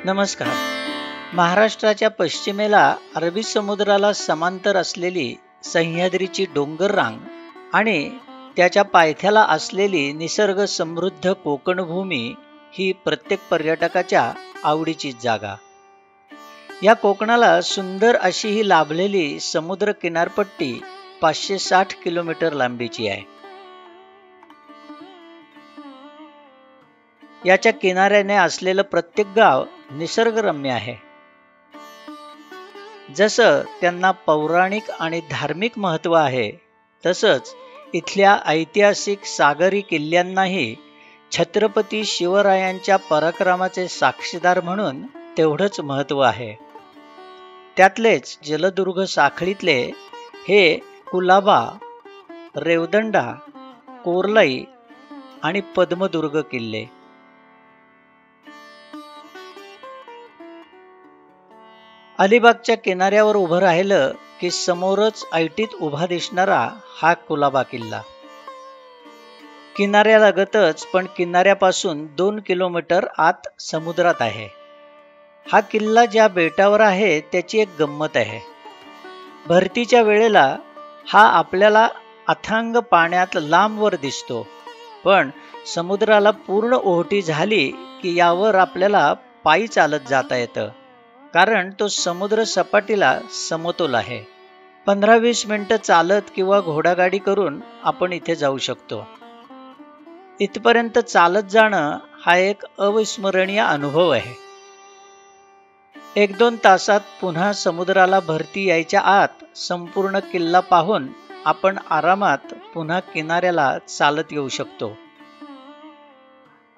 नमस्कार. महाराष्ट्राच्या पश्चिमेला अरबी समुद्राला समांतर असलेली सह्याद्रीची डोंगर रांग आणि त्याच्या पायथ्याला असलेली निसर्ग समृद्ध कोकण भूमी ही प्रत्येक पर्यटकाच्या आवडीची जागा. या कोकणाला सुंदर अशी ही लाभलेली समुद्र किनारपट्टी 560 किलोमीटर लांबीची आहे. याच्या किनाऱ्याने असलेलं प्रत्येक गाव निसर्गरम्य आहे. जसं त्यांना पौराणिक आणि धार्मिक महत्त्व आहे, तसंच इथल्या ऐतिहासिक सागरी किल्ल्यांनाही छत्रपती शिवरायांच्या पराक्रमाचे साक्षीदार म्हणून तेवढंच महत्त्व आहे. त्यातलेच जलदुर्ग साखळीतले हे कुलाबा, रेवदंडा, कोर्लाई आणि पद्मदुर्ग किल्ले. अलिबागच्या किनाऱ्यावर उभं राहिलं की समोरच ऐटीत उभा दिसणारा हा कुलाबा किल्ला. किनाऱ्यालगतच पण किनाऱ्यापासून 2 किलोमीटर आत समुद्रात आहे. हा किल्ला ज्या बेटावर आहे त्याची एक गंमत आहे. भरतीच्या वेळेला हा आपल्याला अथांग पाण्यात लांबवर दिसतो, पण समुद्राला पूर्ण ओहोटी झाली की यावर आपल्याला पायी चालत जाता येतं, कारण तो समुद्र सपाटीला समतोल आहे. 15-20 मिनिटं चालत किंवा घोडागाडी करून आपण इथे जाऊ शकतो. इथपर्यंत चालत जाणं हा एक अविस्मरणीय अनुभव आहे. 1-2 तासात पुन्हा समुद्राला भरती यायच्या आत संपूर्ण किल्ला पाहून आपण आरामात पुन्हा किनाऱ्याला चालत येऊ शकतो.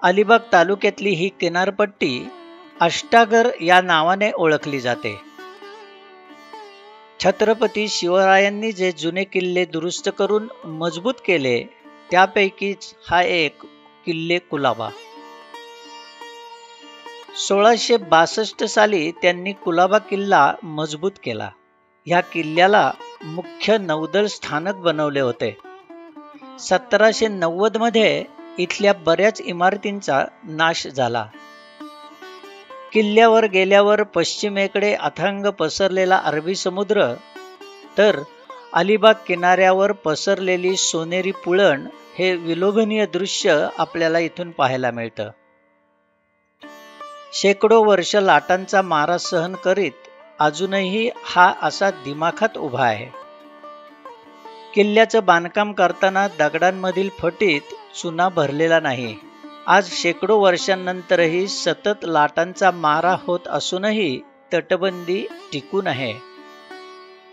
अलिबाग तालुक्यातली ही किनारपट्टी अष्टागर या नावाने ओळखली जाते. छत्रपती शिवरायांनी जे जुने किल्ले दुरुस्त करून मजबूत केले त्यापैकीच हा एक किल्ले कुलाबा. 1662 साली त्यांनी कुलाबा किल्ला मजबूत केला. ह्या किल्ल्याला मुख्य नौदल स्थानक बनवले होते. 1790 मध्ये इथल्या बऱ्याच इमारतींचा नाश झाला. किल्ल्यावर गेल्यावर पश्चिमेकडे अथांग पसरलेला अरबी समुद्र, तर अलिबाग किनाऱ्यावर पसरलेली सोनेरी पुळण हे विलोभनीय दृश्य आपल्याला इथून पाहायला मिळतं. शेकडो वर्ष लाटांचा मारा सहन करीत अजूनही हा असा दिमाखात उभा आहे. किल्ल्याचं बांधकाम करताना दगडांमधील फटीत चुना भरलेला नाही. आज शेकडो वर्षांनंतरही सतत लाटांचा मारा होत असूनही तटबंदी टिकून आहे.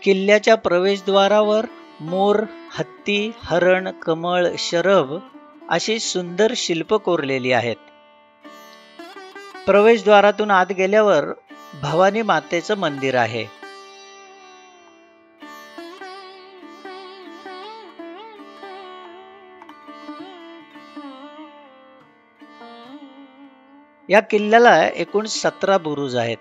किल्ल्याच्या प्रवेशद्वारावर मोर, हत्ती, हरण, कमळ, शरभ अशी सुंदर शिल्प कोरलेली आहेत. प्रवेशद्वारातून आत गेल्यावर भवानी मातेचं मंदिर आहे. या किल्ल्याला एकूण 17 बुरुज आहेत.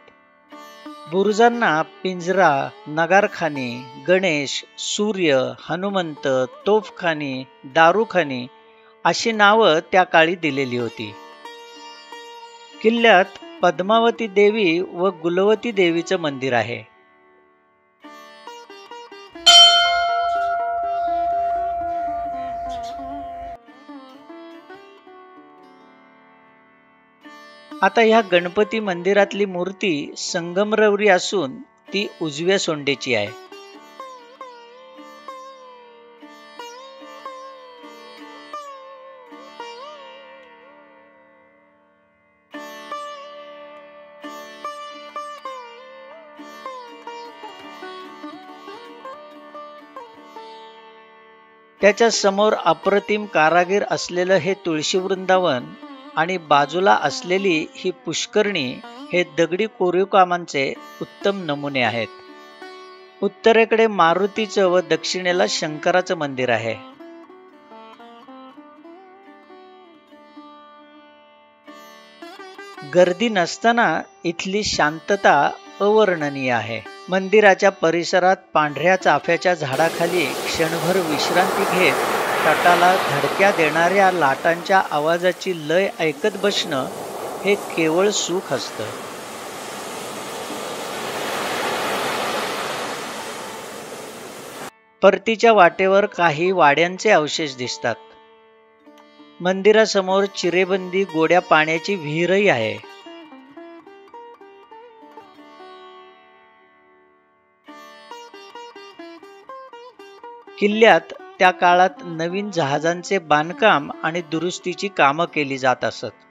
बुरुजांना पिंजरा, नगारखानी, गणेश, सूर्य, हनुमंत, तोफखानी, दारूखानी अशी नावं त्या काळी दिलेली होती. किल्ल्यात पद्मावती देवी व गुलवती देवीचं मंदिर आहे. आता ह्या गणपती मंदिरातली मूर्ती संगमरवरी असून ती उजव्या सोंडेची आहे. त्याच्या समोर अप्रतिम कारागीर असलेलं हे तुळशी वृंदावन आणि बाजूला असलेली ही पुष्करणी हे दगडी कोरीव कामांचे उत्तम नमुने आहेत. उत्तरेकडे मारुतीचं व दक्षिणेला शंकराचं मंदिर आहे. गर्दी नसताना इथली शांतता अवर्णनीय आहे. मंदिराच्या परिसरात पांढऱ्या चाफ्याच्या झाडाखाली क्षणभर विश्रांती घेत तटाला धडक्या देणाऱ्या लाटांच्या आवाजाची लय ऐकत बसणं हे केवळ सुख असतं. परतीच्या वाटेवर काही वाड्यांचे अवशेष दिसतात. मंदिरासमोर चिरेबंदी गोड्या पाण्याची विहीरही आहे. किल्ल्यात त्या काळात नवीन जहाजांचे बांधकाम आणि दुरुस्तीची कामं केली जात असत.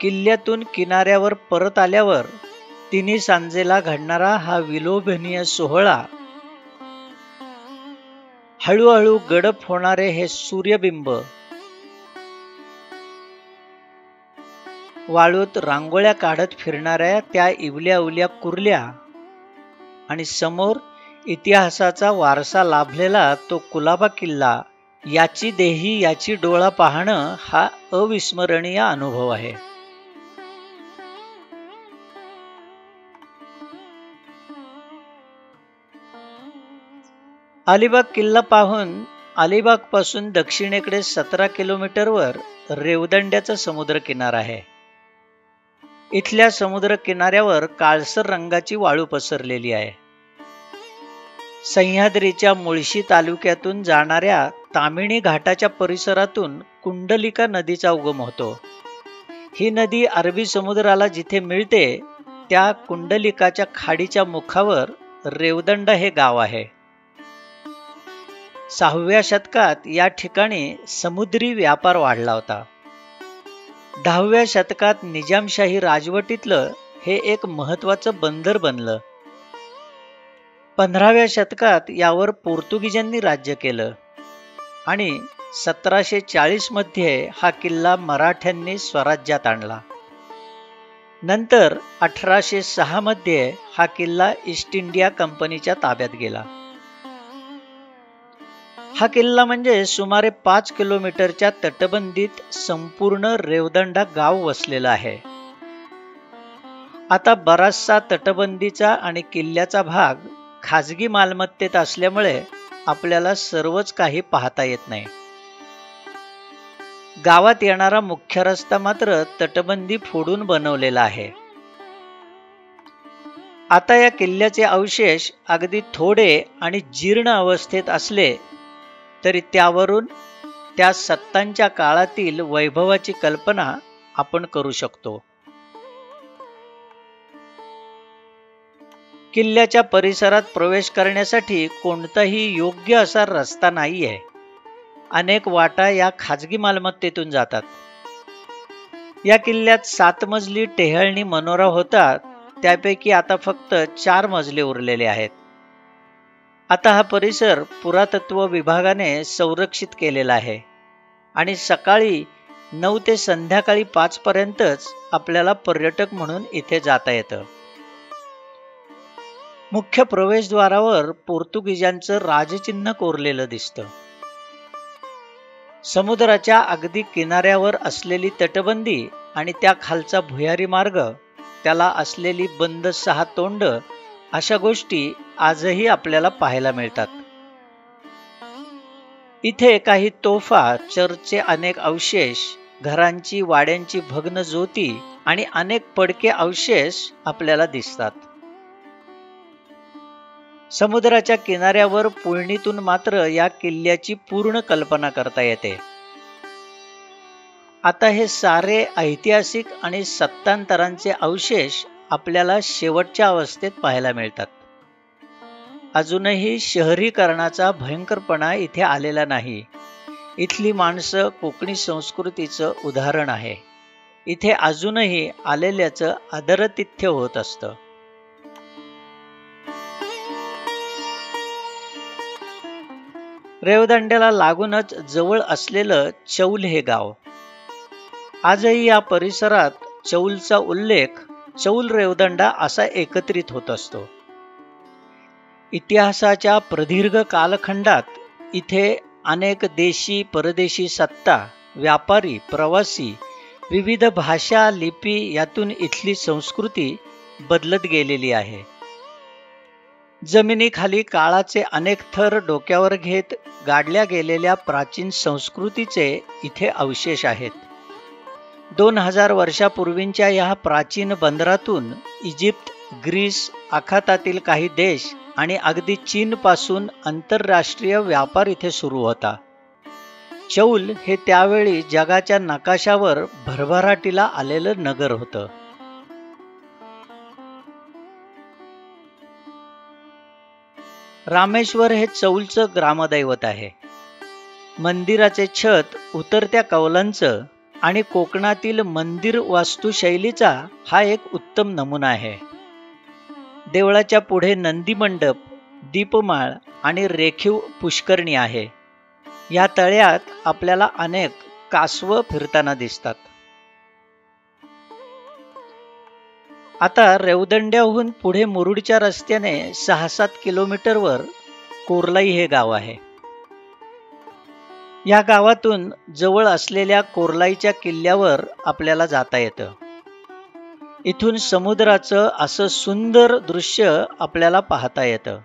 किल्ल्यातून किनाऱ्यावर परत आल्यावर तिन्ही सांजेला घडणारा हा विलोभनीय सोहळा, हळूहळू गडप होणारे हे सूर्यबिंब, वाळूत रांगोळ्या काढत फिरणाऱ्या त्या इवल्या उवल्या कुर्ल्या आणि समोर इतिहासाचा वारसा लाभलेला तो कुलाबा किल्ला, याची देही याची डोळा पाहणं हा अविस्मरणीय अनुभव आहे. अलिबाग किल्ला पाहून अलिबाग पासून दक्षिणेकडे 17 किलोमीटरवर रेवदंड्याचा समुद्र किनारा आहे. इथल्या समुद्र किनाऱ्यावर काळसर रंगाची वाळू पसरलेली आहे. सह्याद्रीच्या मुळशी तालुक्यातून जाणाऱ्या तामिणी घाटाच्या परिसरातून कुंडलिका नदीचा उगम होतो. ही नदी अरबी समुद्राला जिथे मिळते त्या कुंडलिकाच्या खाडीच्या मुखावर रेवदंडा हे गाव आहे. 6व्या शतकात या ठिकाणी समुद्री व्यापार वाढला होता. 10व्या शतकात निजामशाही राजवटीतलं हे एक महत्त्वाचं बंदर बनलं. 15व्या शतकात यावर पोर्तुगीजांनी राज्य केलं आणि 1740 मध्ये हा किल्ला मराठ्यांनी स्वराज्यात आणला. नंतर 1806 मध्ये हा किल्ला ईस्ट इंडिया कंपनीच्या ताब्यात गेला. हा किल्ला म्हणजे सुमारे 5 किलोमीटरच्या तटबंदीत संपूर्ण रेवदंडा गाव वसलेला आहे. आता बराचसा तटबंदीचा आणि किल्ल्याचा भाग खाजगी मालमत्तेत असल्यामुळे आपल्याला सर्वच काही पाहता येत नाही. गावात येणारा मुख्य रस्ता मात्र तटबंदी फोडून बनवलेला आहे. आता या किल्ल्याचे अवशेष अगदी थोडे आणि जीर्ण अवस्थेत असले तरी त्यावरून त्या सत्तांच्या काळातील वैभवाची कल्पना आपण करू शकतो. किल्ल्याच्या परिसरात प्रवेश करण्यासाठी कोणताही योग्य असा रस्ता नाहीये. अनेक वाटा या खाजगी मालमत्तेतून जातात. या किल्ल्यात 7 मजली टेहळणी मनोरा होता, त्यापैकी आता फक्त 4 मजले उरलेले आहेत. आता हा परिसर पुरातत्व विभागाने संरक्षित केलेला आहे आणि सकाळी 9 ते संध्याकाळी 5 पर्यंतच आपल्याला पर्यटक म्हणून इथे जाता येतं. मुख्य प्रवेशद्वारावर पोर्तुगीजांचं राजचिन्ह कोरलेलं दिसतं. समुद्राच्या अगदी किनाऱ्यावर असलेली तटबंदी आणि त्या खालचा भुयारी मार्ग, त्याला असलेली बंद 6 तोंड, अशा गोष्टी आजही आपल्याला पाहायला मिळतात. इथे काही तोफा, चर्चचे अनेक अवशेष, घरांची वाड्यांची भग्न ज्योती आणि अनेक पडके अवशेष आपल्याला दिसतात. समुद्राच्या किनाऱ्यावर पुळणीतून मात्र या किल्ल्याची पूर्ण कल्पना करता येते. आता हे सारे ऐतिहासिक आणि सत्तांतरांचे अवशेष आपल्याला शेवटच्या अवस्थेत पाहायला मिळतात. अजूनही शहरीकरणाचा भयंकरपणा इथे आलेला नाही. इथली माणसं कोकणी संस्कृतीचं उदाहरण आहे. इथे अजूनही आलेल्याचं आदरातिथ्य होत असतं. रेवदंड्याला लागूनच जवळ असलेलं चौल हे गाव. आजही या परिसरात चौलचा उल्लेख चौल रेवदंडा असा एकत्रित होत असतो. इतिहासाच्या प्रदीर्घ कालखंडात इथे अनेक देशी परदेशी सत्ता, व्यापारी, प्रवासी विविध भाषा, लिपी यातून इथली संस्कृती बदलत गेलेली आहे. जमिनीखाली काळाचे अनेक थर डोक्यावर घेत गाडल्या गेलेल्या प्राचीन संस्कृतीचे इथे अवशेष आहेत. 2000 वर्षापूर्वींच्या या प्राचीन बंदरातून इजिप्त, ग्रीस, आखातातील काही देश आणि अगदी चीनपासून आंतरराष्ट्रीय व्यापार इथे सुरू होता. चौल हे त्यावेळी जगाच्या नकाशावर भरभराटीला आलेलं नगर होतं. रामेश्वर हे चौलचं ग्रामदैवत आहे. मंदिराचे छत उतरत्या कौलांचं आणि कोकणातील मंदिर वास्तुशैलीचा हा एक उत्तम नमुना आहे. देवळाच्या पुढे नंदी मंडप, दीपमाळ आणि रेखीव पुष्करणी आहे. या तळ्यात आपल्याला अनेक कासवं फिरताना दिसतात. आता रेवदंड्याहून पुढे मुरुडच्या रस्त्याने 6-7 किलोमीटरवर कोरलाई हे गाव आहे. या गावातून जवळ असलेल्या कोरलाईच्या किल्ल्यावर आपल्याला जाता येतं. इथून समुद्राचं असं सुंदर दृश्य आपल्याला पाहता येतं.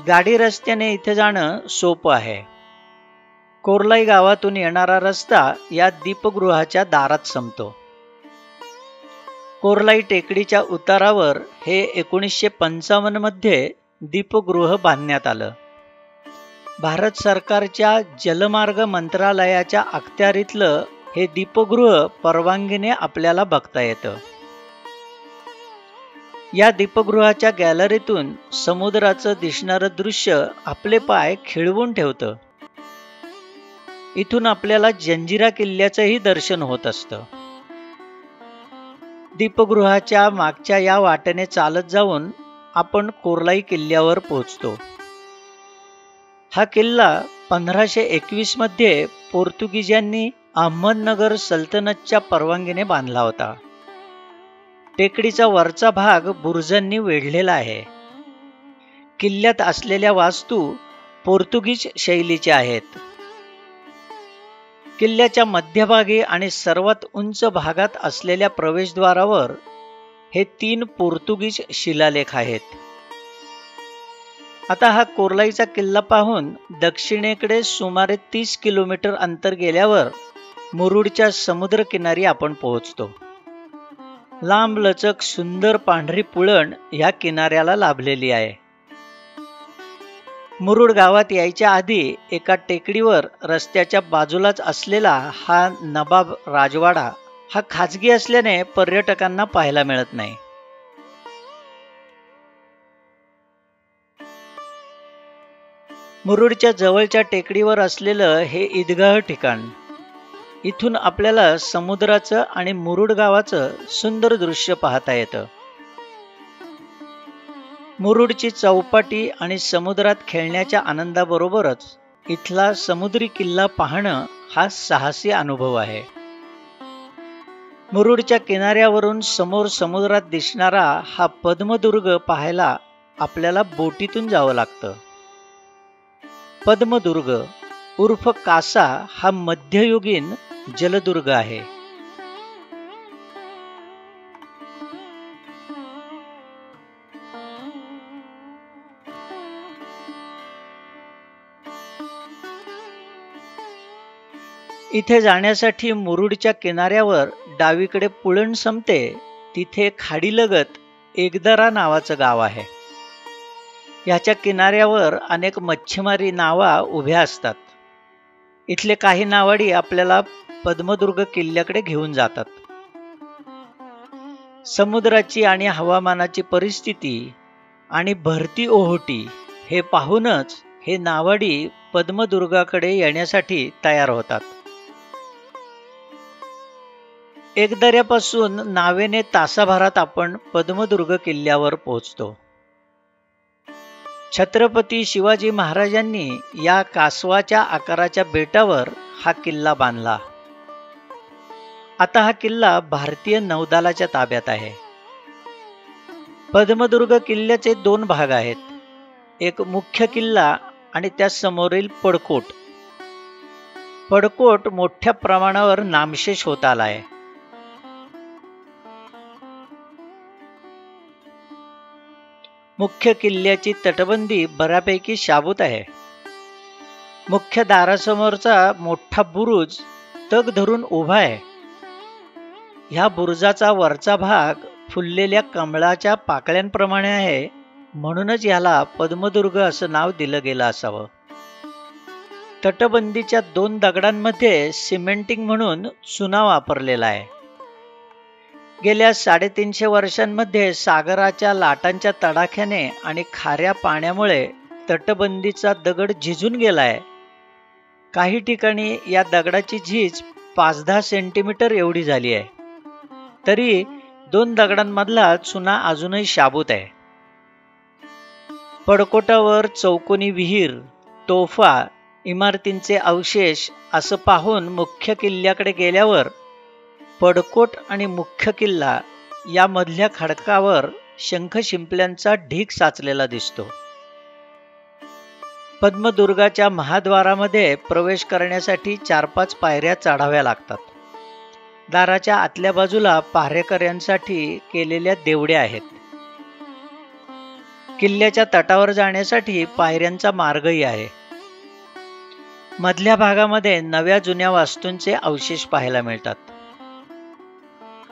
गाडी रस्त्याने इथे जाणं सोपं आहे. कोरलाई गावातून येणारा रस्ता या दीपगृहाच्या दारात संपतो. कोरलाई टेकडीच्या उतारावर हे 1955 मध्ये दीपगृह बांधण्यात आलं. भारत सरकारच्या जलमार्ग मंत्रालयाच्या अखत्यारीतलं हे दीपगृह परवानगीने आपल्याला बघता येतं. या दीपगृहाच्या गॅलरीतून समुद्राचं दिसणारं दृश्य आपले पाय खिळवून ठेवतं. इथून आपल्याला जंजिरा किल्ल्याचंही दर्शन होत असतं. दीपगृहाच्या मागच्या या वाटेने चालत जाऊन आपण कोरलाई किल्ल्यावर पोहोचतो. हा किल्ला 1521 मध्ये पोर्तुगीजांनी अहमदनगर सल्तनतच्या परवानगीने बांधला होता. टेकडीचा वरचा भाग बुरुजांनी वेढलेला आहे. किल्ल्यात असलेल्या वास्तू पोर्तुगीज शैलीच्या आहेत. किल्ल्याच्या मध्यभागी आणि सर्वात उंच भागात असलेल्या प्रवेशद्वारावर हे 3 पोर्तुगीज शिलालेख आहेत. आता हा कोरलाईचा किल्ला पाहून दक्षिणेकडे सुमारे 30 किलोमीटर अंतर गेल्यावर मुरुडच्या समुद्रकिनारी आपण पोहोचतो. लांबलचक सुंदर पांढरी पुळण ह्या किनाऱ्याला लाभलेली आहे. मुरुड गावात यायच्या आधी एका टेकडीवर रस्त्याच्या बाजूलाच असलेला हा नबाब राजवाडा हा खाजगी असल्याने पर्यटकांना पाहायला मिळत नाही. मुरुडच्या जवळच्या टेकडीवर असलेलं हे ईदगाह ठिकाण, इथून आपल्याला समुद्राचं आणि मुरुड गावाचं सुंदर दृश्य पाहता येतं. मुरुडची चौपाटी आणि समुद्रात खेळण्याच्या आनंदाबरोबरच इथला समुद्री किल्ला पाहणं हा साहसी अनुभव आहे. मुरुडच्या किनाऱ्यावरून समोर समुद्रात दिसणारा हा पद्मदुर्ग पाहायला आपल्याला बोटीतून जावं लागतं. पद्मदुर्ग उर्फ कासा हा मध्ययुगीन जलदुर्ग आहे. इथे जाण्यासाठी मुरुडच्या किनाऱ्यावर डावीकडे पुळण संपते, तिथे खाडीलगत एकदरा नावाचं गाव आहे. याच्या किनाऱ्यावर अनेक मच्छीमारी नावा उभ्या असतात. इथले काही नावाडी आपल्याला पद्मदुर्ग किल्ल्याकडे घेऊन जातात. समुद्राची आणि हवामानाची परिस्थिती आणि भरती ओहोटी हे पाहूनच हे नावाडी पद्मदुर्गाकडे येण्यासाठी तयार होतात. एकदऱ्यापासून नावेने तासाभरात आपण पद्मदुर्ग किल्ल्यावर पोहोचतो. छत्रपती शिवाजी महाराजांनी या कासवाच्या आकाराच्या बेटावर हा किल्ला बांधला. आता हा किल्ला भारतीय नौदलाच्या ताब्यात आहे. पद्मदुर्ग किल्ल्याचे 2 भाग आहेत. एक मुख्य किल्ला आणि त्या समोरील पडकोट. पडकोट मोठ्या प्रमाणावर नामशेष होत आला आहे. मुख्य किल्ल्याची तटबंदी बऱ्यापैकी शाबूत आहे. मुख्य दारासमोरचा मोठा बुरुज तग धरून उभा आहे. ह्या बुरुजाचा वरचा भाग फुललेल्या कमळाच्या पाकळ्यांप्रमाणे आहे, म्हणूनच याला पद्मदुर्ग असं नाव दिलं गेलं असावं. तटबंदीच्या 2 दगडांमध्ये सिमेंटिंग म्हणून चुना वापरलेला आहे. गेल्या 350 वर्षांमध्ये सागराच्या लाटांच्या तडाख्याने आणि खाऱ्या पाण्यामुळे तटबंदीचा दगड झिजून गेलाय. काही ठिकाणी या दगडाची झीज 5-10 सेंटीमीटर एवढी झाली आहे. तरी 2 दगडांमधला चुना अजूनही शाबूत आहे. पडकोटावर चौकोनी विहीर, तोफा, इमारतींचे अवशेष असं पाहून मुख्य किल्ल्याकडे गेल्यावर पडकोट आणि मुख्य किल्ला यामधल्या खडकावर शंख शिंपल्यांचा ढीग साचलेला दिसतो. पद्मदुर्गाच्या महाद्वारामध्ये प्रवेश करण्यासाठी 4-5 पायऱ्या चढाव्या लागतात. दाराच्या आतल्या बाजूला पहारेकऱ्यांसाठी केलेल्या देवड्या आहेत. किल्ल्याच्या तटावर जाण्यासाठी पायऱ्यांचा मार्गही आहे. मधल्या भागामध्ये नव्या जुन्या वास्तूंचे अवशेष पाहायला मिळतात.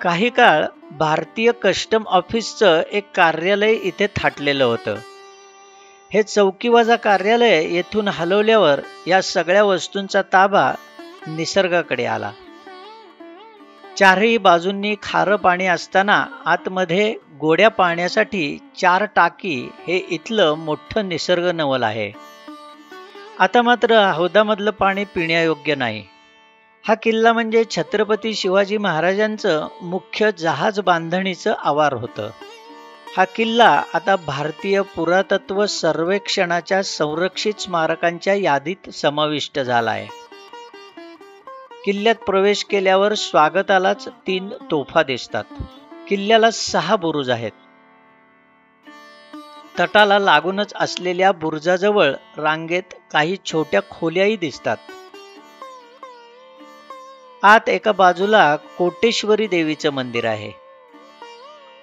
काही काळ भारतीय कस्टम ऑफिसचं एक कार्यालय इथे थाटलेलं होतं. हे चौकीवाजा कार्यालय येथून हलवल्यावर या सगळ्या वस्तूंचा ताबा निसर्गाकडे आला. 4ही बाजूंनी खारं पाणी असताना आतमध्ये गोड्या पाण्यासाठी 4 टाकी हे इथलं मोठं निसर्ग नवल आहे. आता मात्र हौदामधलं पाणी पिण्यायोग्य नाही. हा किल्ला म्हणजे छत्रपती शिवाजी महाराजांचं मुख्य जहाज बांधणीचं आवार होतं. हा किल्ला आता भारतीय पुरातत्व सर्वेक्षणाच्या संरक्षित स्मारकांच्या यादीत समाविष्ट झाला आहे. किल्ल्यात प्रवेश केल्यावर स्वागतालाच 3 तोफा दिसतात. किल्ल्याला 6 बुरुज आहेत. तटाला लागूनच असलेल्या बुरुजाजवळ रांगेत काही छोट्या खोल्याही दिसतात. आत एका बाजूला कोटेश्वरी देवीचं मंदिर आहे.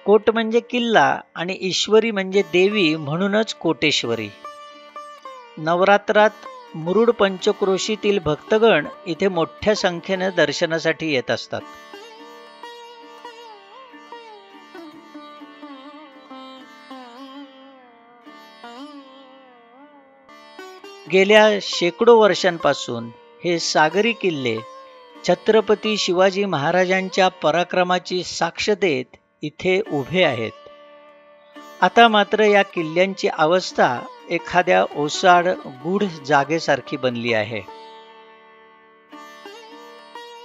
कोट म्हणजे किल्ला आणि ईश्वरी म्हणजे देवी, म्हणूनच कोटेश्वरी. नवरात्रात मुरुड पंचक्रोशीतील भक्तगण इथे मोठ्या संख्येने दर्शनासाठी येत असतात. गेल्या शेकडो वर्षांपासून हे सागरी किल्ले छत्रपती शिवाजी महाराजांच्या पराक्रमाची साक्ष देत इथे उभे आहेत. आता मात्र या किल्ल्यांची अवस्था एखाद्या ओसाड गूढ जागेसारखी बनली आहे.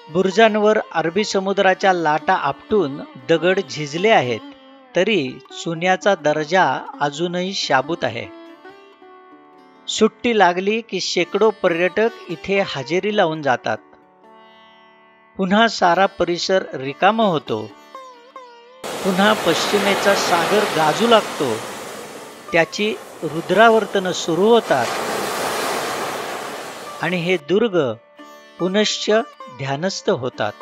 बुरुजांवर अरबी समुद्राच्या लाटा आपटून दगड झिजले आहेत, तरी चुन्याचा दर्जा अजूनही शाबूत आहे. सुट्टी लागली की शेकडो पर्यटक इथे हजेरी लावून जातात. पुन्हा सारा परिसर रिकामा होतो. पुन्हा पश्चिमेचा सागर गाजू लागतो. त्याची रुद्रावर्तनं सुरू होतात आणि हे दुर्ग पुनश्च ध्यानस्थ होतात.